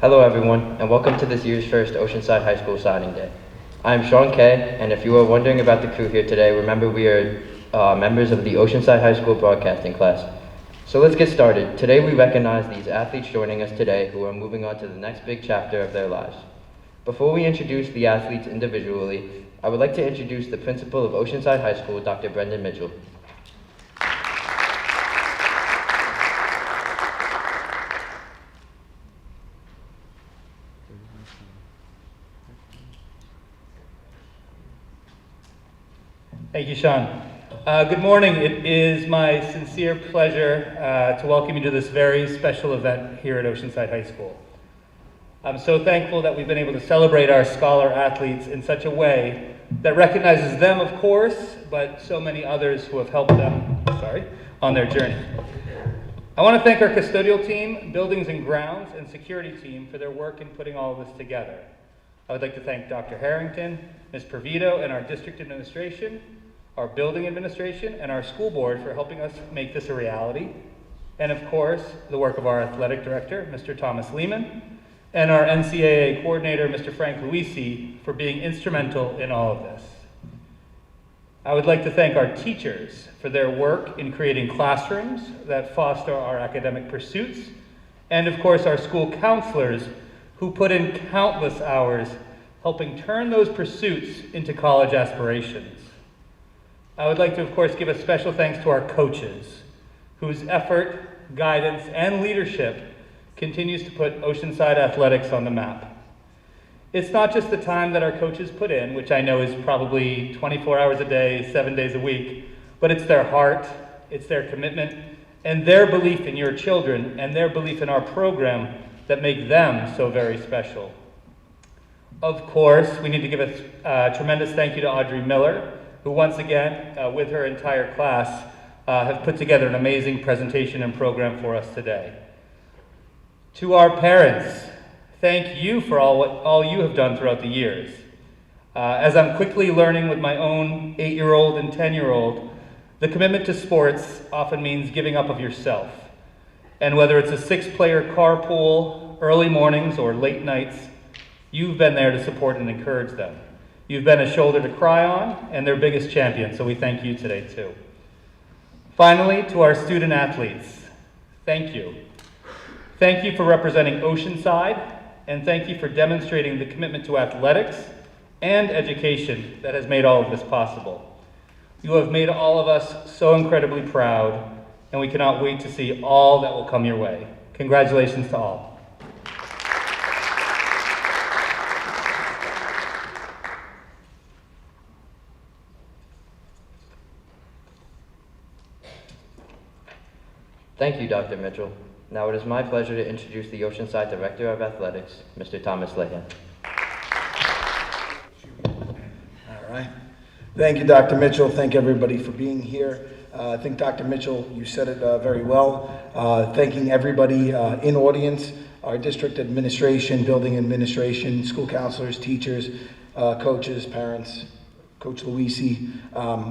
Hello everyone, and welcome to this year's first Oceanside High School Signing Day. I am Ncaa, and if you are wondering about the crew here today, remember we are members of the Oceanside High School broadcasting class. So let's get started. Today we recognize these athletes joining us today who are moving on to the next big chapter of their lives. Before we introduce the athletes individually, I would like to introduce the principal of Oceanside High School, Dr. Brennan Mitchell. Thank you, Sean. Good morning. It is my sincere pleasure to welcome you to this very special event here at Oceanside High School. I'm so thankful that we've been able to celebrate our scholar athletes in such a way that recognizes them, of course, but so many others who have helped them, on their journey. I want to thank our custodial team, buildings and grounds, and security team for their work in putting all of this together. I would like to thank Dr. Harrington, Ms. Pervito, and our district administration, our building administration, and our school board for helping us make this a reality. And of course, the work of our athletic director, Mr. Thomas Lehman, and our NCAA coordinator, Mr. Frank Luizi, for being instrumental in all of this. I would like to thank our teachers for their work in creating classrooms that foster our academic pursuits, and of course our school counselors who put in countless hours helping turn those pursuits into college aspirations. I would like to, of course, give a special thanks to our coaches, whose effort, guidance, and leadership continues to put Oceanside athletics on the map. It's not just the time that our coaches put in, which I know is probably 24 hours a day, 7 days a week, but it's their heart, it's their commitment, and their belief in your children, and their belief in our program that make them so very special. Of course, we need to give a tremendous thank you to Audrey Miller, who once again, with her entire class, have put together an amazing presentation and program for us today. To our parents, thank you for all you have done throughout the years. As I'm quickly learning with my own 8-year-old and 10-year-old, the commitment to sports often means giving up of yourself. And whether it's a 6-player carpool, early mornings, or late nights, you've been there to support and encourage them. You've been a shoulder to cry on and their biggest champion, so we thank you today too. Finally, to our student athletes, thank you. Thank you for representing Oceanside, and thank you for demonstrating the commitment to athletics and education that has made all of this possible. You have made all of us so incredibly proud, and we cannot wait to see all that will come your way. Congratulations to all. Thank you, Dr. Mitchell. Now it is my pleasure to introduce the Oceanside Director of Athletics, Mr. Thomas Lehan. All right. Thank you, Dr. Mitchell. Thank everybody for being here. I think, Dr. Mitchell, you said it very well. Thanking everybody in audience, our district administration, building administration, school counselors, teachers, coaches, parents, Coach Luizi.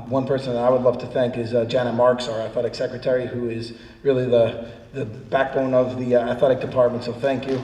One person that I would love to thank is Janet Marks, our athletic secretary, who is really the backbone of the athletic department, so thank you.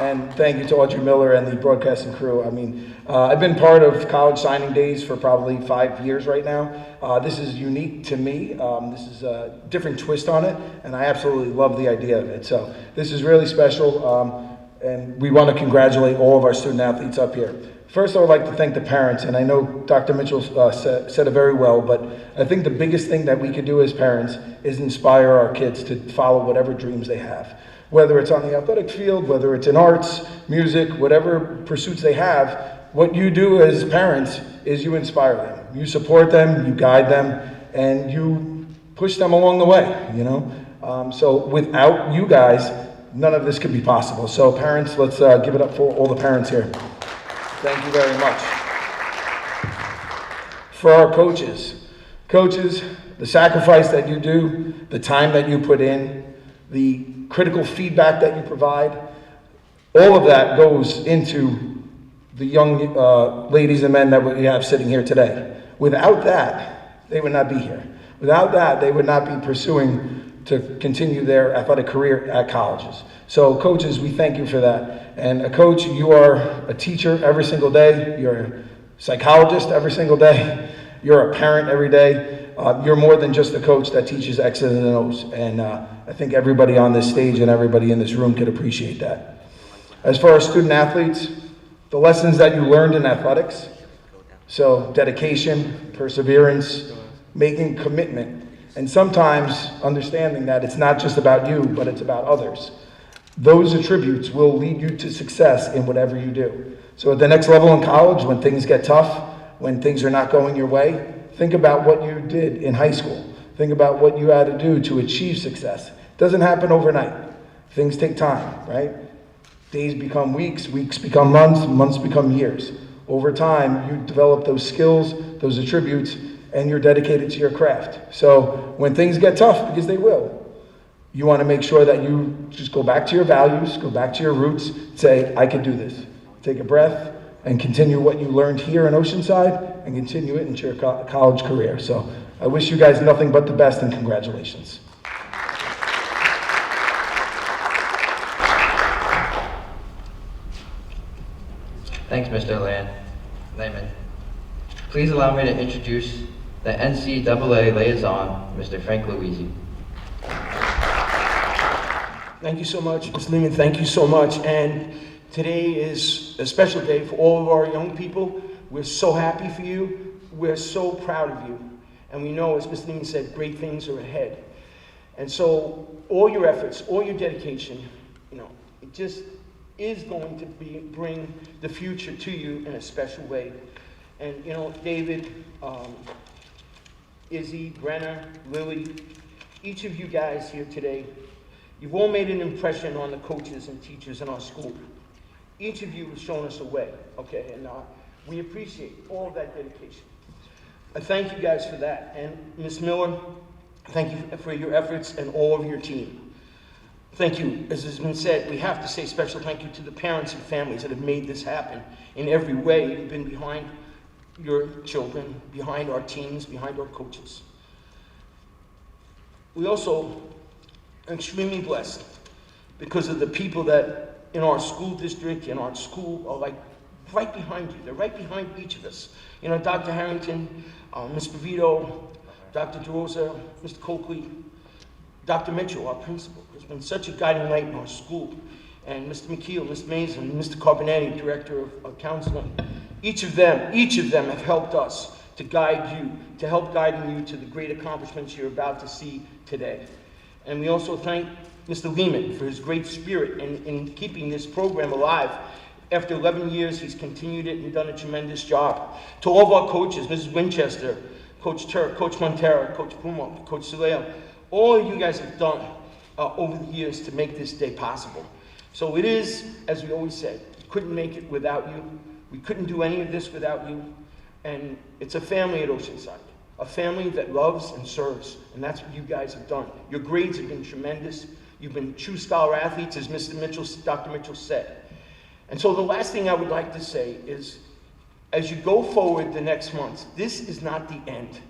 And thank you to Audrey Miller and the broadcasting crew. I mean, I've been part of college signing days for probably 5 years right now. This is unique to me. This is a different twist on it, and I absolutely love the idea of it. So this is really special. And we want to congratulate all of our student athletes up here. First, I would like to thank the parents, and I know Dr. Mitchell said it very well, but I think the biggest thing that we could do as parents is inspire our kids to follow whatever dreams they have. Whether it's on the athletic field, whether it's in arts, music, whatever pursuits they have, what you do as parents is you inspire them. You support them, you guide them, and you push them along the way, you know? So without you guys, none of this could be possible. So parents, let's give it up for all the parents here. Thank you very much. For our coaches, the sacrifice that you do, the time that you put in, the critical feedback that you provide, all of that goes into the young ladies and men that we have sitting here today. Without that, they would not be here. Without that, they would not be pursuing to continue their athletic career at colleges. So coaches, we thank you for that. And a coach, you are a teacher every single day. You're a psychologist every single day. You're a parent every day. You're more than just a coach that teaches X's and O's. And I think everybody on this stage and everybody in this room could appreciate that. As far as student athletes, the lessons that you learned in athletics, so dedication, perseverance, making commitment, and sometimes understanding that it's not just about you, but it's about others. Those attributes will lead you to success in whatever you do. So at the next level in college, when things get tough, when things are not going your way, think about what you did in high school. Think about what you had to do to achieve success. It doesn't happen overnight. Things take time, right? Days become weeks, weeks become months, months become years. Over time, you develop those skills, those attributes, and you're dedicated to your craft. So when things get tough, because they will, you want to make sure that you just go back to your values, go back to your roots, say, I can do this. Take a breath and continue what you learned here in Oceanside and continue it into your college career. So I wish you guys nothing but the best and congratulations. Thanks, Mr. Lehman. Please allow me to introduce the NCAA Liaison, Mr. Frank Luizi. Thank you so much, Ms. Lehman. Thank you so much. And today is a special day for all of our young people. We're so happy for you. We're so proud of you. And we know, as Ms. Lehman said, great things are ahead. And so all your efforts, all your dedication, it just is going to bring the future to you in a special way. And David, Izzy, Brenna, Lily, each of you guys here today, you've all made an impression on the coaches and teachers in our school. Each of you have shown us a way, okay? And we appreciate all of that dedication. I thank you guys for that. And Ms. Miller, thank you for your efforts and all of your team. Thank you. As has been said, we have to say special thank you to the parents and families that have made this happen in every way. You've been behind your children, behind our teams, behind our coaches. We also are extremely blessed because of the people that in our school district, in our school, are like right behind you. They're right behind each of us. Dr. Harrington, Ms. Bavito, Dr. DeRosa, Mr. Coakley, Dr. Mitchell, our principal, has been such a guiding light in our school. And Mr. McKeel, Ms. Mason, Mr. Carbonetti, Director of Counseling. Each of them have helped us to guide you, to help guiding you to the great accomplishments you're about to see today. And we also thank Mr. Lehman for his great spirit in keeping this program alive. After 11 years, he's continued it and done a tremendous job. To all of our coaches, Mrs. Winchester, Coach Turk, Coach Montero, Coach Puma, Coach Soleo, all of you guys have done over the years to make this day possible. So it is, as we always said, we couldn't make it without you. We couldn't do any of this without you. And it's a family at Oceanside, a family that loves and serves, and that's what you guys have done. Your grades have been tremendous. You've been true scholar athletes, as Dr. Mitchell said. And so the last thing I would like to say is, as you go forward the next months, this is not the end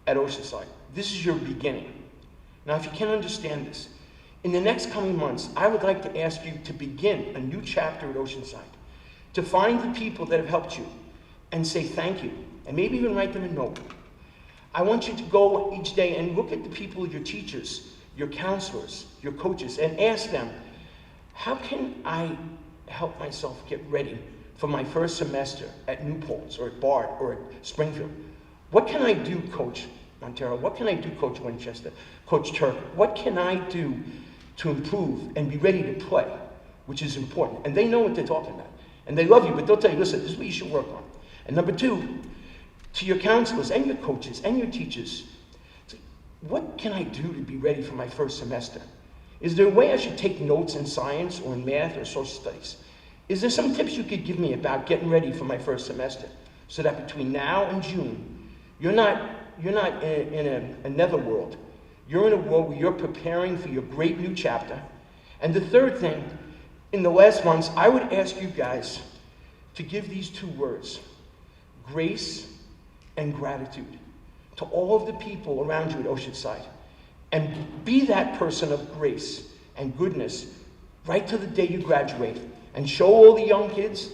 at Oceanside. This is your beginning. Now, if you can understand this, in the next coming months, I would like to ask you to begin a new chapter at Oceanside, to find the people that have helped you and say thank you, and maybe even write them a note. I want you to go each day and look at the people, your teachers, your counselors, your coaches, and ask them, how can I help myself get ready for my first semester at New Paltz or at Bard or at Springfield? What can I do, Coach Montero? What can I do, Coach Winchester, Coach Turk? What can I do to improve and be ready to play, which is important? And they know what they're talking about. And they love you, but they'll tell you, listen, this is what you should work on. And number two, to your counselors and your coaches and your teachers, what can I do to be ready for my first semester? Is there a way I should take notes in science or in math or social studies? Is there some tips you could give me about getting ready for my first semester so that between now and June, you're not in a netherworld. You're in a world where you're preparing for your great new chapter. And the third thing, in the last months, I would ask you guys to give these two words, grace and gratitude, to all of the people around you at Oceanside. and be that person of grace and goodness right to the day you graduate, and show all the young kids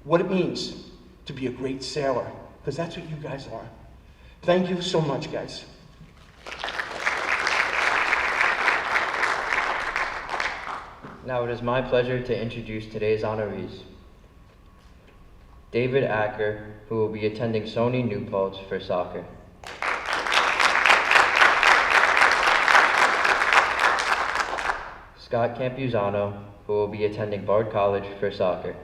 what it means to be a great sailor, because that's what you guys are. Thank you so much, guys. Now it is my pleasure to introduce today's honorees. David Acker, who will be attending Sony New Paltz for soccer. Scott Campuzano, who will be attending Bard College for soccer.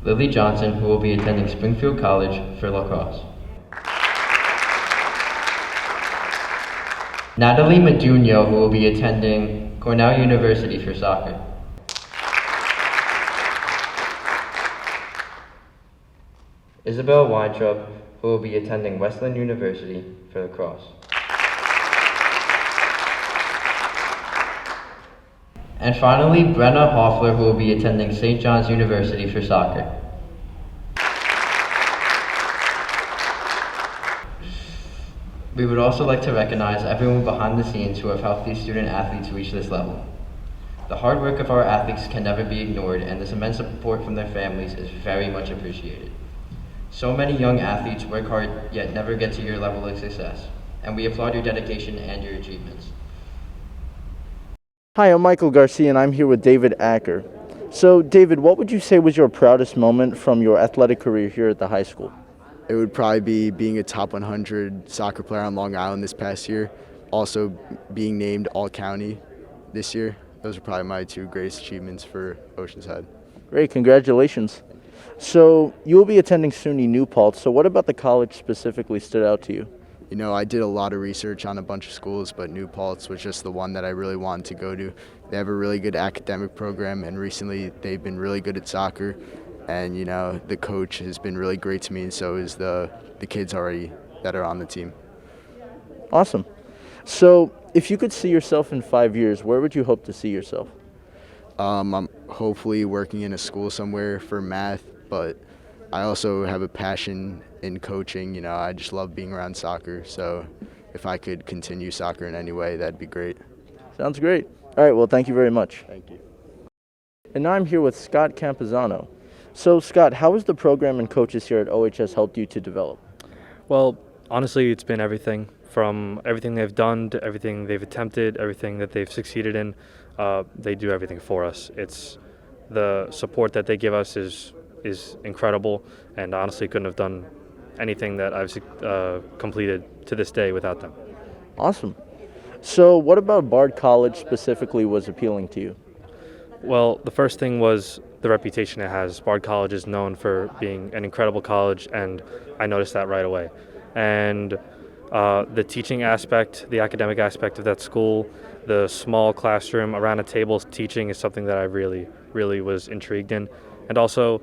Lily Johnson, who will be attending Springfield College for lacrosse. Natalie Medunio, who will be attending Cornell University for soccer. Isabelle Weintraub, who will be attending Wesleyan University for lacrosse. And finally, Brennan Hoffler, who will be attending St. John's University for soccer. We would also like to recognize everyone behind the scenes who have helped these student athletes reach this level. The hard work of our athletes can never be ignored, and this immense support from their families is very much appreciated. So many young athletes work hard yet never get to your level of success, and we applaud your dedication and your achievements. Hi, I'm Michael Garcia, and I'm here with David Acker. So, David, what would you say was your proudest moment from your athletic career here at the high school? It would probably be being a top 100 soccer player on Long Island this past year. Also being named All-County this year. Those are probably my two greatest achievements for Oceanside. Great, congratulations. So, you will be attending SUNY New Paltz, so what about the college specifically stood out to you? You know, I did a lot of research on a bunch of schools, but New Paltz was just the one that I really wanted to go to. They have a really good academic program, and recently they've been really good at soccer. And, you know, the coach has been really great to me, and so is the kids already that are on the team. Awesome. So, if you could see yourself in 5 years, where would you hope to see yourself? I'm hopefully working in a school somewhere for math, but I also have a passion in coaching. You know, I just love being around soccer, so if I could continue soccer in any way, that'd be great. Sounds great. All right, well, thank you very much. Thank you. And now I'm here with Scott Campuzano. So, Scott, how has the program and coaches here at OHS helped you to develop? Well, honestly, it's been everything from everything they've done to everything they've attempted, everything that they've succeeded in. They do everything for us. It's the support that they give us is incredible, and honestly couldn't have done anything that I've completed to this day without them. Awesome. So, what about Bard College specifically was appealing to you? Well, the first thing was the reputation it has. Bard College is known for being an incredible college, and I noticed that right away. And the teaching aspect, the academic aspect of that school, the small classroom around a table teaching is something that I really, really was intrigued in. And also,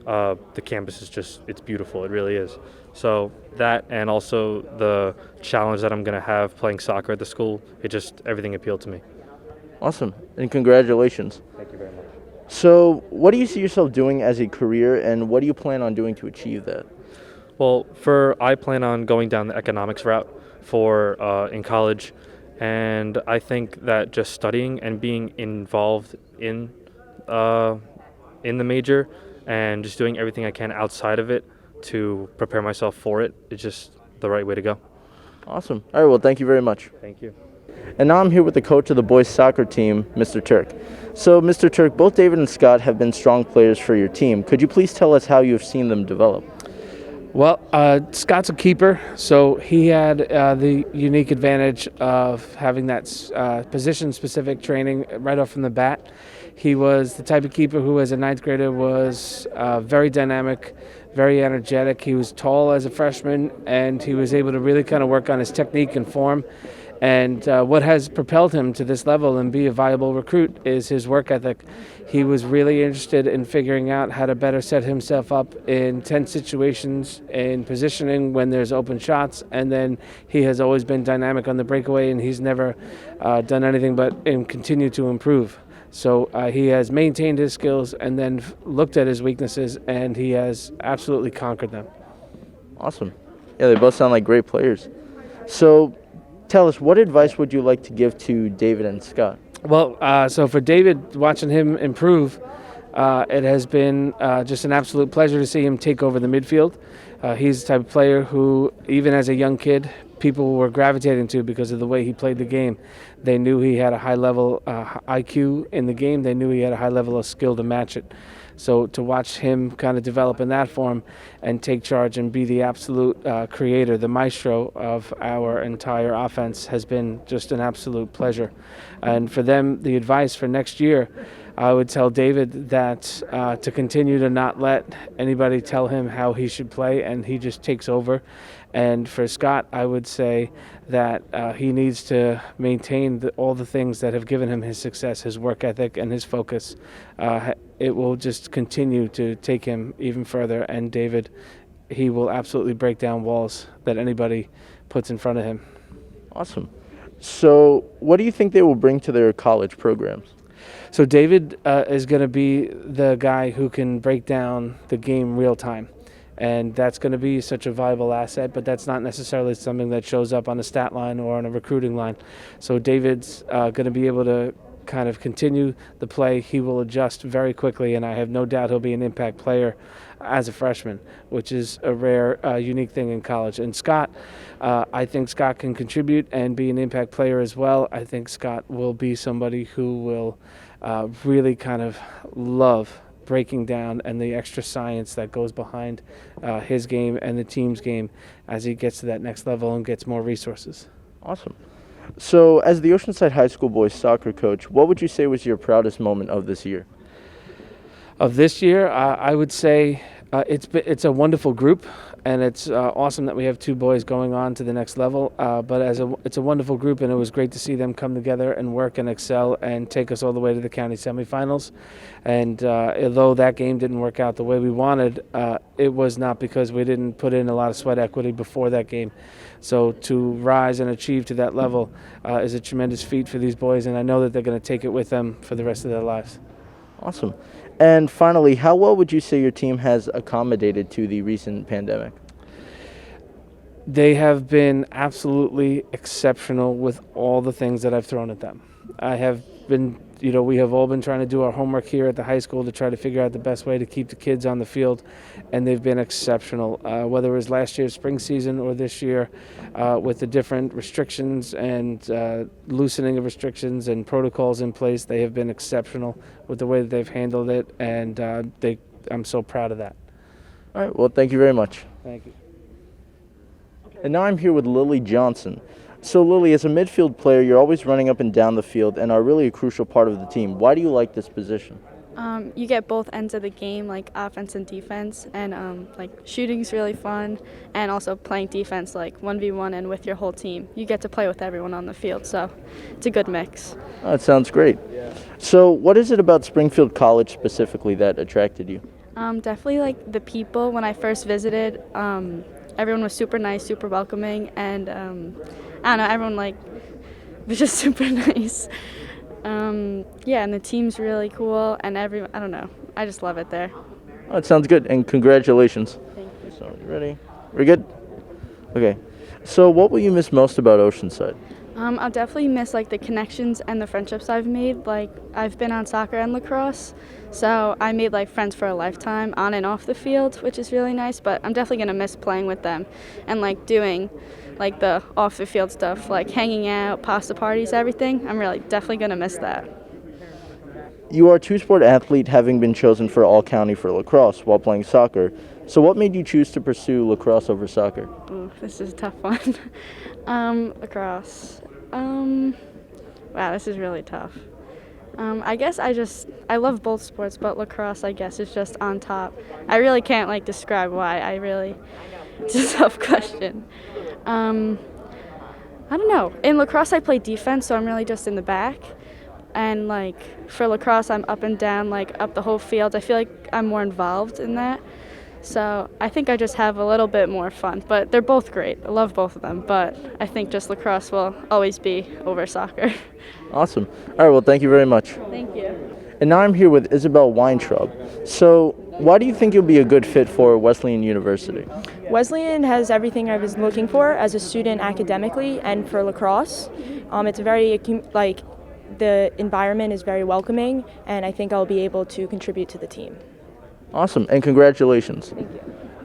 the campus is it's beautiful. It really is. So that, and also the challenge that I'm going to have playing soccer at the school, everything appealed to me. Awesome, and congratulations. Thank you very much. So, what do you see yourself doing as a career, and what do you plan on doing to achieve that? Well, I plan on going down the economics route in college, and I think that just studying and being involved in the major and just doing everything I can outside of it to prepare myself for it is just the right way to go. Awesome. All right, well, thank you very much. Thank you. And now I'm here with the coach of the boys soccer team, Mr. Turk. So, Mr. Turk, both David and Scott have been strong players for your team. Could you please tell us how you've seen them develop? Well, Scott's a keeper, so he had the unique advantage of having that position-specific training right off from the bat. He was the type of keeper who, as a ninth grader, was very dynamic, very energetic. He was tall as a freshman, and he was able to really kind of work on his technique and form. And what has propelled him to this level and be a viable recruit is his work ethic. He was really interested in figuring out how to better set himself up in tense situations, in positioning when there's open shots, and then he has always been dynamic on the breakaway, and he's never done anything but continue to improve. So he has maintained his skills and then looked at his weaknesses, and he has absolutely conquered them. Awesome. Yeah, they both sound like great players. So tell us, what advice would you like to give to David and Scott? Well, so for David, watching him improve, it has been just an absolute pleasure to see him take over the midfield. He's the type of player who, even as a young kid, people were gravitating to because of the way he played the game. They knew he had a high level IQ in the game. They knew he had a high level of skill to match it. So to watch him kind of develop in that form and take charge and be the absolute creator, the maestro of our entire offense has been just an absolute pleasure. And for them, the advice for next year, I would tell David that to continue to not let anybody tell him how he should play, and he just takes over. And for Scott, I would say that he needs to maintain all the things that have given him his success, his work ethic and his focus. It will just continue to take him even further. And David, he will absolutely break down walls that anybody puts in front of him. Awesome. So what do you think they will bring to their college programs? So David is going to be the guy who can break down the game real time. And that's going to be such a viable asset, but that's not necessarily something that shows up on a stat line or on a recruiting line. So David's going to be able to kind of continue the play. He will adjust very quickly, and I have no doubt he'll be an impact player as a freshman, which is a rare, unique thing in college. And Scott, I think Scott can contribute and be an impact player as well. I think Scott will be somebody who will really kind of love breaking down and the extra science that goes behind his game and the team's game as he gets to that next level and gets more resources. Awesome. So as the Oceanside High School boys soccer coach, what would you say was your proudest moment of this year? Of this year, I would say it's a wonderful group, and it's awesome that we have two boys going on to the next level. But it's a wonderful group, and it was great to see them come together and work and excel and take us all the way to the county semifinals. And although that game didn't work out the way we wanted, it was not because we didn't put in a lot of sweat equity before that game. So to rise and achieve to that level is a tremendous feat for these boys, and I know that they're going to take it with them for the rest of their lives. Awesome. And finally, how well would you say your team has accommodated to the recent pandemic? They have been absolutely exceptional with all the things that I've thrown at them. I have been, we have all been trying to do our homework here at the high school to try to figure out the best way to keep the kids on the field, and they've been exceptional. Whether it was last year's spring season or this year, with the different restrictions and loosening of restrictions and protocols in place, they have been exceptional with the way that they've handled it, and I'm so proud of that. All right, well, thank you very much. Thank you. And now I'm here with Lily Johnson. So Lily, as a midfield player, you're always running up and down the field and are really a crucial part of the team. Why do you like this position? You get both ends of the game, like offense and defense, and like shooting's really fun, and also playing defense like 1v1 and with your whole team. You get to play with everyone on the field, so it's a good mix. Oh, that sounds great. Yeah. So what is it about Springfield College specifically that attracted you? Definitely like the people. When I first visited, everyone was super nice, super welcoming, and I don't know, everyone was just super nice. Yeah, and the team's really cool, and I don't know, I just love it there. Oh, it sounds good, and congratulations. Thank you. So, you ready? We're good? Okay. So what will you miss most about Oceanside? I'll definitely miss the connections and the friendships I've made. I've been on soccer and lacrosse, so I made friends for a lifetime on and off the field, which is really nice. But I'm definitely gonna miss playing with them and doing the off the field stuff, hanging out, pasta parties, everything. I'm really definitely gonna miss that. You are a two-sport athlete, having been chosen for All-County for lacrosse while playing soccer. So what made you choose to pursue lacrosse over soccer? Ooh, this is a tough one. Lacrosse. Wow, this is really tough. I guess I love both sports, but lacrosse, I guess, is just on top. I really can't describe why. It's a tough question. I don't know. In lacrosse, I play defense, so I'm really just in the back. And for lacrosse, I'm up and down, up the whole field. I feel like I'm more involved in that. So I think I just have a little bit more fun, but they're both great. I love both of them, but I think just lacrosse will always be over soccer. Awesome. All right, well, thank you very much. Thank you. And now I'm here with Isabelle Weintraub. So why do you think you'll be a good fit for Wesleyan University? Wesleyan has everything I was looking for as a student academically and for lacrosse. It's the environment is very welcoming, and I think I'll be able to contribute to the team. Awesome, and congratulations. Thank you.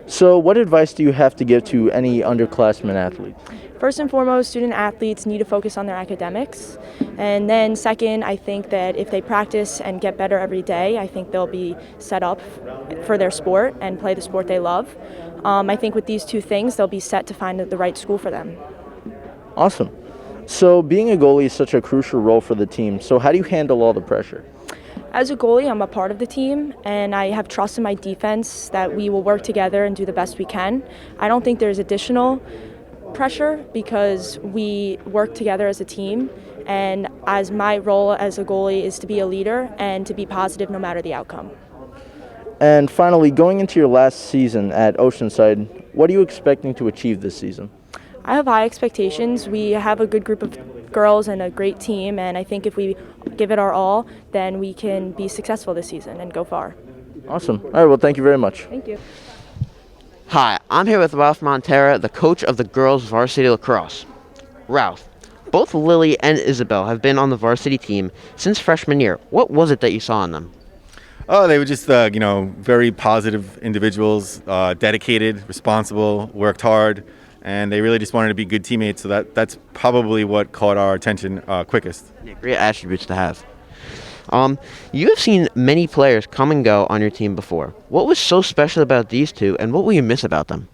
So what advice do you have to give to any underclassmen athletes? First and foremost, student athletes need to focus on their academics. And then second, I think that if they practice and get better every day, I think they'll be set up for their sport and play the sport they love. I think with these two things, they'll be set to find the right school for them. Awesome. So being a goalie is such a crucial role for the team. So how do you handle all the pressure? As a goalie, I'm a part of the team, and I have trust in my defense that we will work together and do the best we can. I don't think there's additional pressure because we work together as a team, and as my role as a goalie is to be a leader and to be positive no matter the outcome. And finally, going into your last season at Oceanside, what are you expecting to achieve this season? I have high expectations. We have a good group of girls and a great team, and I think if we give it our all, then we can be successful this season and go far. Awesome. All right, well, thank you very much. Thank you. Hi, I'm here with Ralph Montera, the coach of the girls varsity lacrosse. Ralph, both Lily and Isabelle have been on the varsity team since freshman year. What was it that you saw in them? Oh, they were just, very positive individuals, dedicated, responsible, worked hard, and they really just wanted to be good teammates. So that's probably what caught our attention quickest. Yeah, great attributes to have. You have seen many players come and go on your team before. What was so special about these two, and what will you miss about them?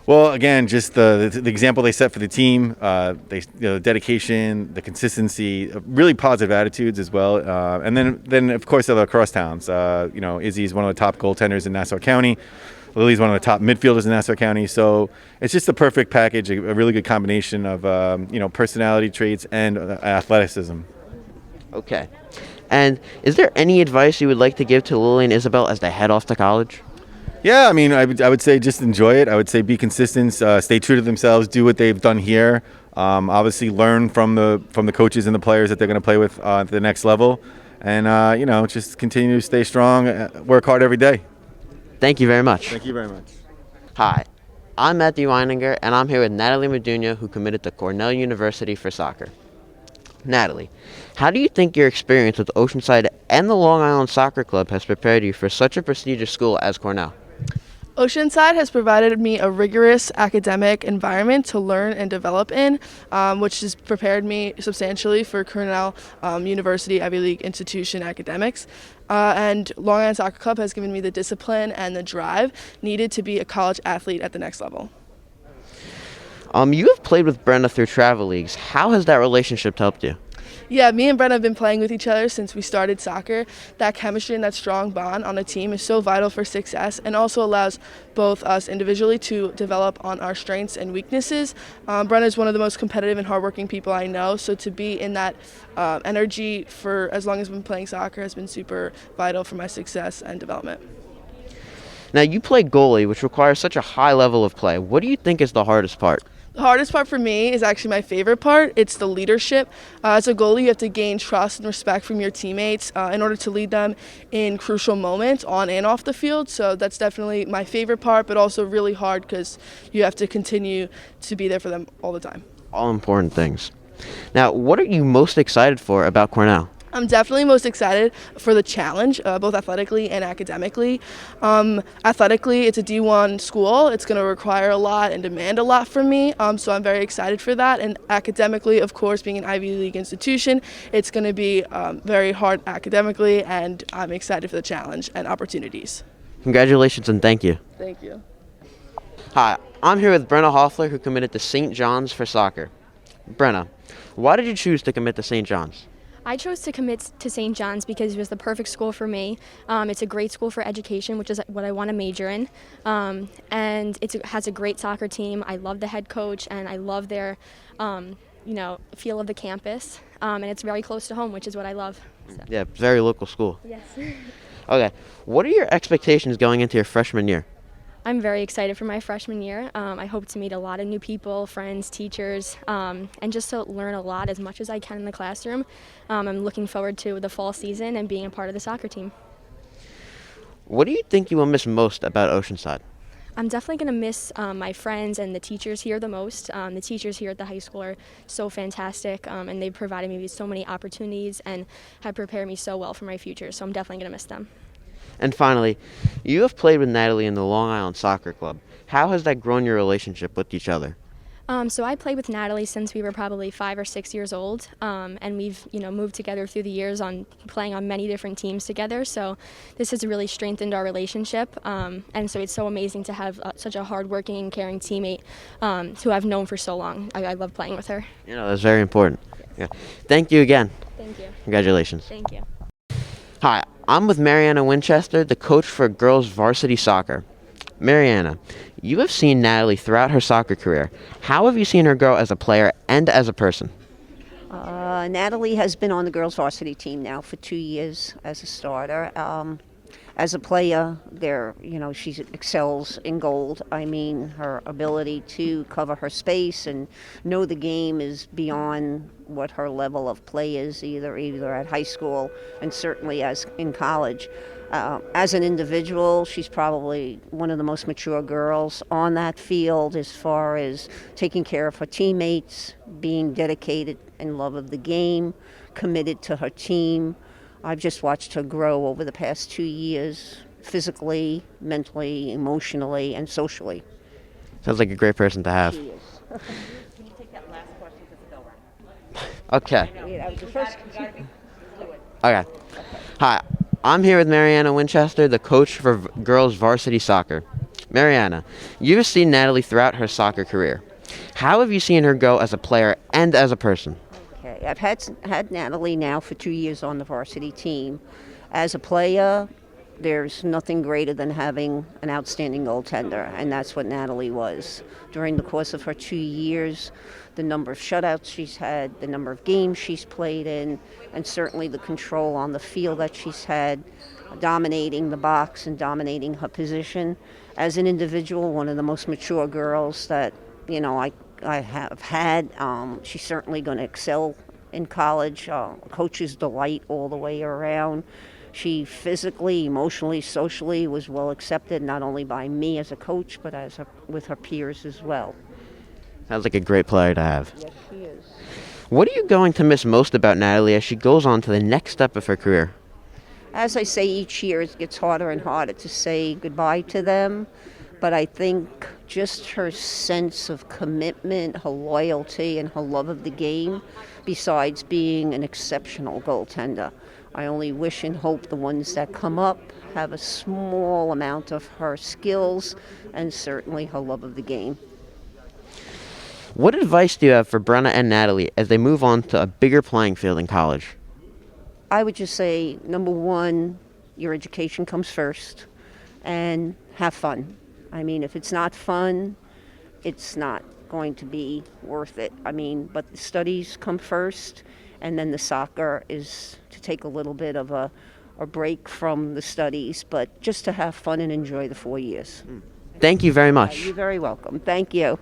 Well, again, just the example they set for the team, the dedication, the consistency, really positive attitudes as well. And then of course, the lacrosse towns. Izzy's one of the top goaltenders in Nassau County. Lily's one of the top midfielders in Nassau County. So it's just a perfect package, a really good combination of, personality traits and athleticism. Okay. And is there any advice you would like to give to Lily and Isabelle as they head off to college? Yeah, I mean, I would say just enjoy it. I would say be consistent, stay true to themselves, do what they've done here. Obviously, learn from the coaches and the players that they're going to play with at the next level, and just continue to stay strong, work hard every day. Thank you very much. Thank you very much. Hi, I'm Matthew Weininger, and I'm here with Natalie Medunia, who committed to Cornell University for soccer. Natalie, how do you think your experience with Oceanside and the Long Island Soccer Club has prepared you for such a prestigious school as Cornell? Oceanside has provided me a rigorous academic environment to learn and develop in, which has prepared me substantially for Cornell University Ivy League institution academics. And Long Island Soccer Club has given me the discipline and the drive needed to be a college athlete at the next level. You have played with Brenna through travel leagues. How has that relationship helped you? Yeah, me and Brenna have been playing with each other since we started soccer. That chemistry and that strong bond on a team is so vital for success and also allows both us individually to develop on our strengths and weaknesses. Brenna is one of the most competitive and hardworking people I know, so to be in that energy for as long as I've been playing soccer has been super vital for my success and development. Now, you play goalie, which requires such a high level of play. What do you think is the hardest part? The hardest part for me is actually my favorite part. It's the leadership. As a goalie, you have to gain trust and respect from your teammates in order to lead them in crucial moments on and off the field. So that's definitely my favorite part, but also really hard because you have to continue to be there for them all the time. All important things. Now, what are you most excited for about Cornell? I'm definitely most excited for the challenge, both athletically and academically. Athletically, it's a D1 school. It's going to require a lot and demand a lot from me, so I'm very excited for that. And academically, of course, being an Ivy League institution, it's going to be very hard academically, and I'm excited for the challenge and opportunities. Congratulations and thank you. Thank you. Hi, I'm here with Brennan Hoffler, who committed to St. John's for soccer. Brenna, why did you choose to commit to St. John's? I chose to commit to St. John's because it was the perfect school for me. It's a great school for education, which is what I want to major in. And it has a great soccer team. I love the head coach, and I love their, feel of the campus. And it's very close to home, which is what I love. So. Yeah, very local school. Yes. Okay, what are your expectations going into your freshman year? I'm very excited for my freshman year. I hope to meet a lot of new people, friends, teachers, and just to learn a lot as much as I can in the classroom. I'm looking forward to the fall season and being a part of the soccer team. What do you think you will miss most about Oceanside? I'm definitely going to miss my friends and the teachers here the most. The teachers here at the high school are so fantastic, and they've provided me with so many opportunities and have prepared me so well for my future, so I'm definitely going to miss them. And finally, you have played with Natalie in the Long Island Soccer Club. How has that grown your relationship with each other? So I played with Natalie since we were probably 5 or 6 years old, and we've moved together through the years on playing on many different teams together. So this has really strengthened our relationship, and so it's so amazing to have such a hardworking and caring teammate who I've known for so long. I love playing with her. That's very important. Yeah. Thank you again. Thank you. Congratulations. Thank you. Hi, I'm with Mariana Winchester, the coach for girls varsity soccer. Mariana, you have seen Natalie throughout her soccer career. How have you seen her grow as a player and as a person? Natalie has been on the girls varsity team now for 2 years as a starter. As a player, she excels in gold. I mean, her ability to cover her space and know the game is beyond what her level of play is, either at high school and certainly as in college. As an individual, she's probably one of the most mature girls on that field as far as taking care of her teammates, being dedicated in love of the game, committed to her team. I've just watched her grow over the past 2 years, physically, mentally, emotionally, and socially. Sounds like a great person to have. She is. Can you take that last question because it's over? Okay. Yeah, that was the first. Okay. Hi, I'm here with Mariana Winchester, the coach for girls varsity soccer. Mariana, you've seen Natalie throughout her soccer career. How have you seen her grow as a player and as a person? Okay, I've had Natalie now for 2 years on the varsity team. As a player, there's nothing greater than having an outstanding goaltender, and that's what Natalie was. During the course of her 2 years, the number of shutouts she's had, the number of games she's played in, and certainly the control on the field that she's had, dominating the box and dominating her position. As an individual, one of the most mature girls that, I have had. She's certainly going to excel in college. Coach's delight all the way around. She physically, emotionally, socially was well accepted, not only by me as a coach, but with her peers as well. Sounds like a great player to have. Yes, she is. What are you going to miss most about Natalie as she goes on to the next step of her career? As I say, each year it gets harder and harder to say goodbye to them. But I think just her sense of commitment, her loyalty, and her love of the game, besides being an exceptional goaltender. I only wish and hope the ones that come up have a small amount of her skills and certainly her love of the game. What advice do you have for Brenna and Natalie as they move on to a bigger playing field in college? I would just say, number one, your education comes first, and have fun. I mean, if it's not fun, it's not going to be worth it. But the studies come first, and then the soccer is to take a little bit of a break from the studies, but just to have fun and enjoy the 4 years. Thank you very much. You're very welcome. Thank you.